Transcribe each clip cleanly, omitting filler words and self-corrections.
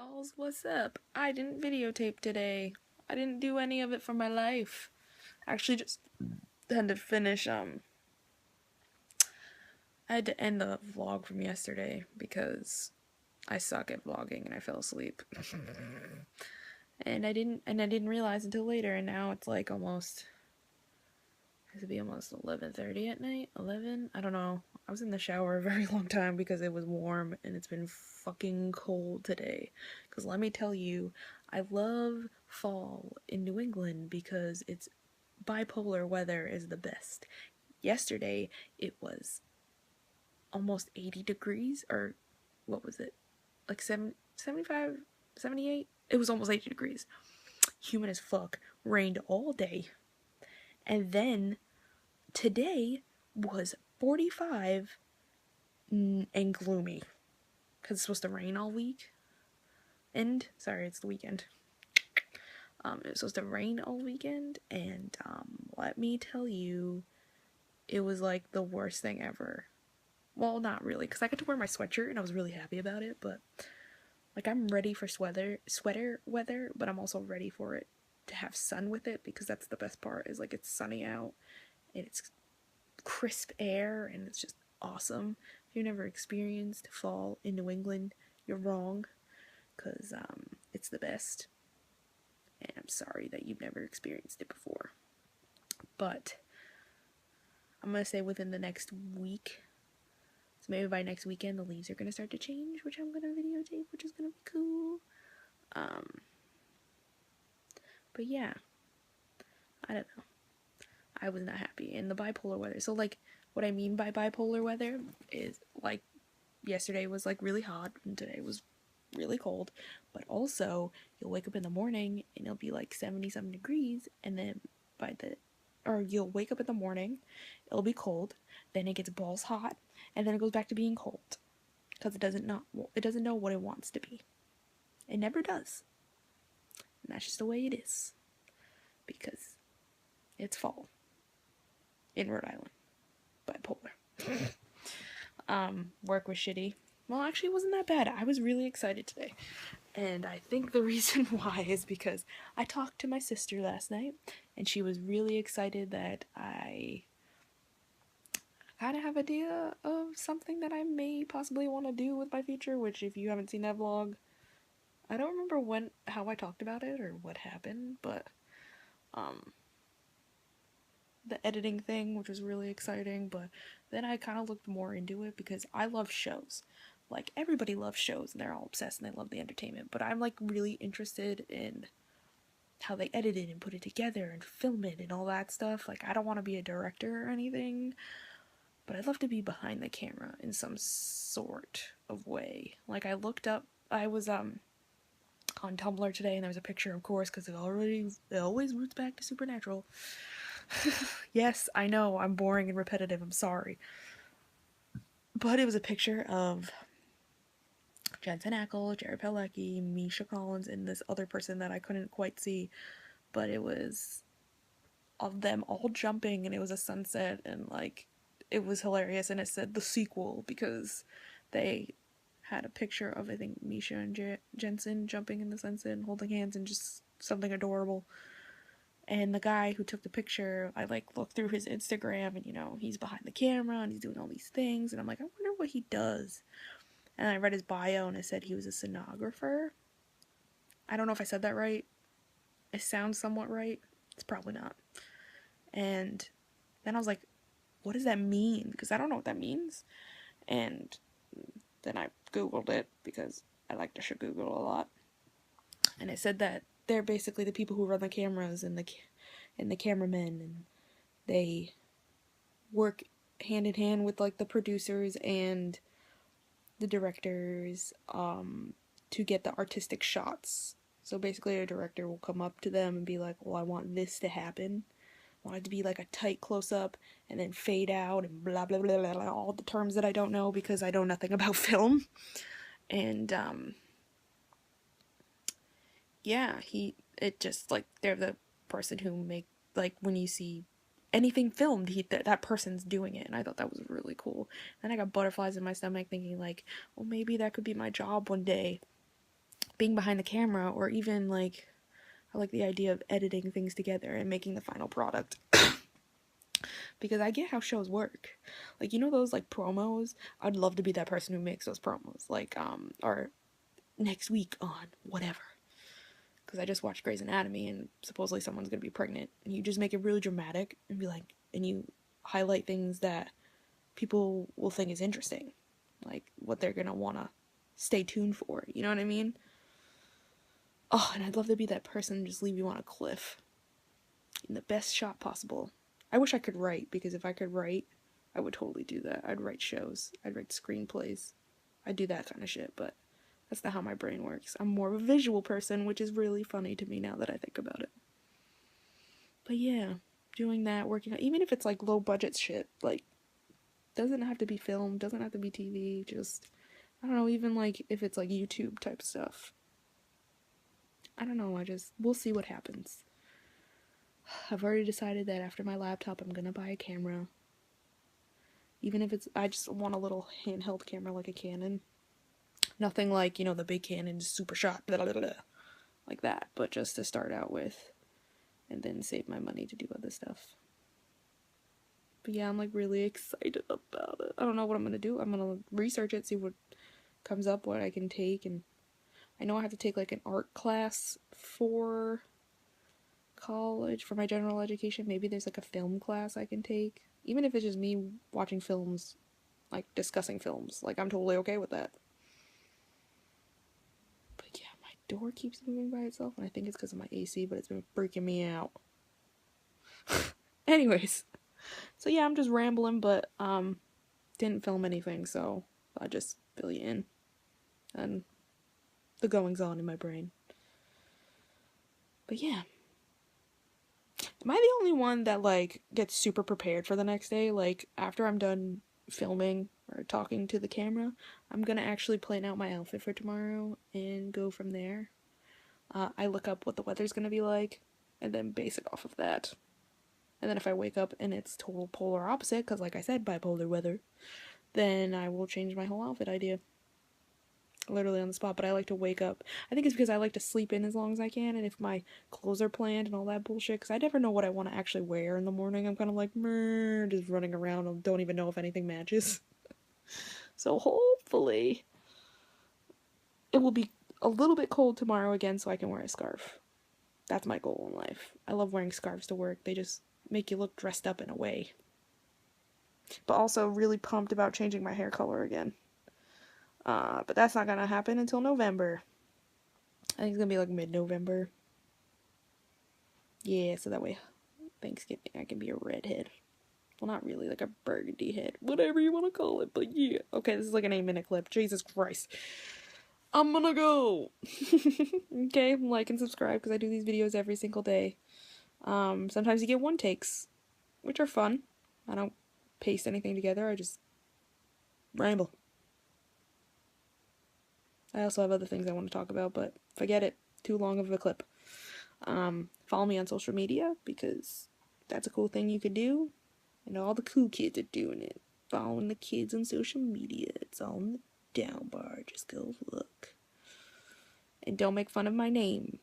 Y'all, what's up? I didn't videotape today. I didn't do any of it for my life. I actually just had to finish, I had to end the vlog from yesterday because I suck at vlogging and I fell asleep. and I didn't realize until later, and now it's like almost, it could be almost 11:30 at night? 11? I don't know. I was in the shower a very long time because it was warm and it's been fucking cold today. Because let me tell you, I love fall in New England because it's bipolar weather is the best. Yesterday it was almost 80 degrees, or what was it? Like 75, 78? It was almost 80 degrees. Humid as fuck. Rained all day. And then today was 45 and gloomy because it's supposed to rain all week. And sorry, it's the weekend. It was supposed to rain all weekend, and let me tell you, it was like the worst thing ever. Well, not really, because I got to wear my sweatshirt and I was really happy about it, but like I'm ready for sweater weather, but I'm also ready for it to have sun with it, because that's the best part, is like it's sunny out and it's crisp air and it's just awesome. If you've never experienced fall in New England, you're wrong, because it's the best. And I'm sorry that you've never experienced it before. But I'm going to say within the next week, so maybe by next weekend, the leaves are going to start to change, which I'm going to videotape, which is going to be cool. But yeah, I don't know. I was not happy. And the bipolar weather. So, like, what I mean by bipolar weather is, like, yesterday was, like, really hot, and today was really cold. But also, you'll wake up in the morning, and it'll be, like, 70-something degrees, and then you'll wake up in the morning, it'll be cold, then it gets balls hot, and then it goes back to being cold. Because it doesn't know what it wants to be. It never does. And that's just the way it is. Because it's fall in Rhode Island. Bipolar. Work was shitty. Well, actually, it wasn't that bad. I was really excited today. And I think the reason why is because I talked to my sister last night, and she was really excited that I kind of have an idea of something that I may possibly want to do with my future, which, if you haven't seen that vlog, I don't remember how I talked about it or what happened, but the editing thing, which was really exciting. But then I kind of looked more into it because I love shows. Like, everybody loves shows and they're all obsessed and they love the entertainment, but I'm like really interested in how they edit it and put it together and film it and all that stuff. Like, I don't want to be a director or anything, but I'd love to be behind the camera in some sort of way. Like, I was on Tumblr today, and there was a picture, of course, because it always roots back to Supernatural. Yes, I know, I'm boring and repetitive, I'm sorry. But it was a picture of Jensen Ackles, Jared Padalecki, Misha Collins, and this other person that I couldn't quite see, but it was of them all jumping, and it was a sunset, and like, it was hilarious, and it said the sequel because they had a picture of, I think, Misha and Jensen jumping in the sunset and holding hands and just something adorable. And the guy who took the picture, I like looked through his Instagram, and he's behind the camera and he's doing all these things, and I'm like, I wonder what he does. And I read his bio, and it said he was a sonographer. I don't know if I said that right. It sounds somewhat right. It's probably not. And then I was like, what does that mean? Because I don't know what that means. And then I Googled it because I like to Google a lot. And it said that they're basically the people who run the cameras and the cameramen, and they work hand in hand with like the producers and the directors to get the artistic shots. So basically a director will come up to them and be like, well, I want this to happen. I want it to be like a tight close-up and then fade out and blah blah blah blah blah, all the terms that I don't know because I know nothing about film. And yeah, it just like, they're the person who make, like, when you see anything filmed, that person's doing it, and I thought that was really cool. And I got butterflies in my stomach thinking like, well, maybe that could be my job one day. being behind the camera, or even like I like the idea of editing things together and making the final product. Because I get how shows work. Like, you know those like promos? I'd love to be that person who makes those promos. Like, or next week on whatever. Because I just watched Grey's Anatomy and supposedly someone's gonna be pregnant. And you just make it really dramatic and be like, and you highlight things that people will think is interesting. Like what they're gonna wanna stay tuned for. You know what I mean? Oh, and I'd love to be that person and just leave you on a cliff in the best shot possible. I wish I could write, because if I could write, I would totally do that. I'd write shows. I'd write screenplays. I'd do that kind of shit, but that's not how my brain works. I'm more of a visual person, which is really funny to me now that I think about it. But yeah, doing that, working on, even if it's like low budget shit, like, doesn't have to be film, doesn't have to be TV, just, I don't know, even like if it's like YouTube type stuff. I don't know, we'll see what happens. I've already decided that after my laptop, I'm gonna buy a camera. Even if I just want a little handheld camera like a Canon. Nothing like, you know, the big Canon super shot, blah, blah, blah, like that, but just to start out with, and then save my money to do other stuff. But yeah, I'm like really excited about it. I don't know what I'm gonna do. I'm gonna research it, see what comes up, what I can take, and I know I have to take like an art class for college, for my general education. Maybe there's like a film class I can take, even if it's just me watching films, like discussing films. Like, I'm totally okay with that. But yeah, my door keeps moving by itself, and I think it's because of my AC, but it's been freaking me out. Anyways, so yeah, I'm just rambling, but didn't film anything, so I just fill you in and the goings on in my brain. But yeah, am I the only one that like gets super prepared for the next day? Like, after I'm done filming or talking to the camera, I'm gonna actually plan out my outfit for tomorrow and go from there. I look up what the weather's gonna be like and then base it off of that. And then if I wake up and it's total polar opposite, because like I said, bipolar weather, then I will change my whole outfit idea. Literally on the spot. But I like to wake up. I think it's because I like to sleep in as long as I can, and if my clothes are planned and all that bullshit, because I never know what I want to actually wear in the morning. I'm kind of like, just running around and don't even know if anything matches. So hopefully it will be a little bit cold tomorrow again so I can wear a scarf. That's my goal in life. I love wearing scarves to work. They just make you look dressed up in a way. But also really pumped about changing my hair color again. But that's not gonna happen until November. I think it's gonna be like mid-November. Yeah, so that way Thanksgiving I can be a redhead. Well, not really, like a burgundy head. Whatever you want to call it, but yeah. Okay, this is like an 8-minute clip. Jesus Christ. I'm gonna go. Okay, like and subscribe because I do these videos every single day. Sometimes you get one takes, which are fun. I don't paste anything together, I just ramble. I also have other things I want to talk about, but forget it. Too long of a clip. Follow me on social media because that's a cool thing you could do. And all the cool kids are doing it. Following the kids on social media. It's all in the down bar. Just go look. And don't make fun of my name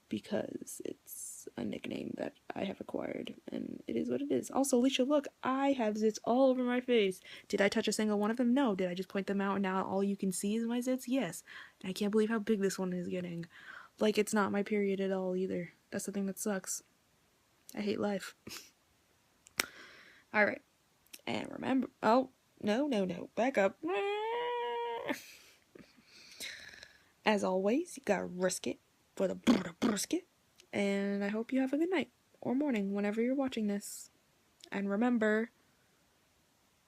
because it's a nickname that I have acquired and it is what it is. Also, Alicia, look, I have zits all over my face. Did I touch a single one of them? No. Did I just point them out and now all you can see is my zits? Yes. And I can't believe how big this one is getting. Like, it's not my period at all either. That's the thing that sucks. I hate life. Alright. And remember, oh, no, back up. As always, you gotta risk it for the brisket. And I hope you have a good night or morning whenever you're watching this. And remember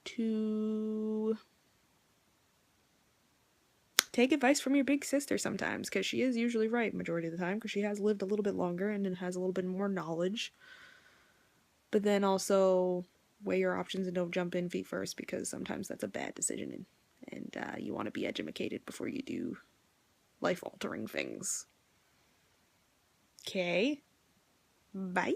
to take advice from your big sister sometimes, because she is usually right majority of the time, because she has lived a little bit longer and has a little bit more knowledge. But then also weigh your options and don't jump in feet first, because sometimes that's a bad decision, and you want to be educated before you do life-altering things. Okay? Bye!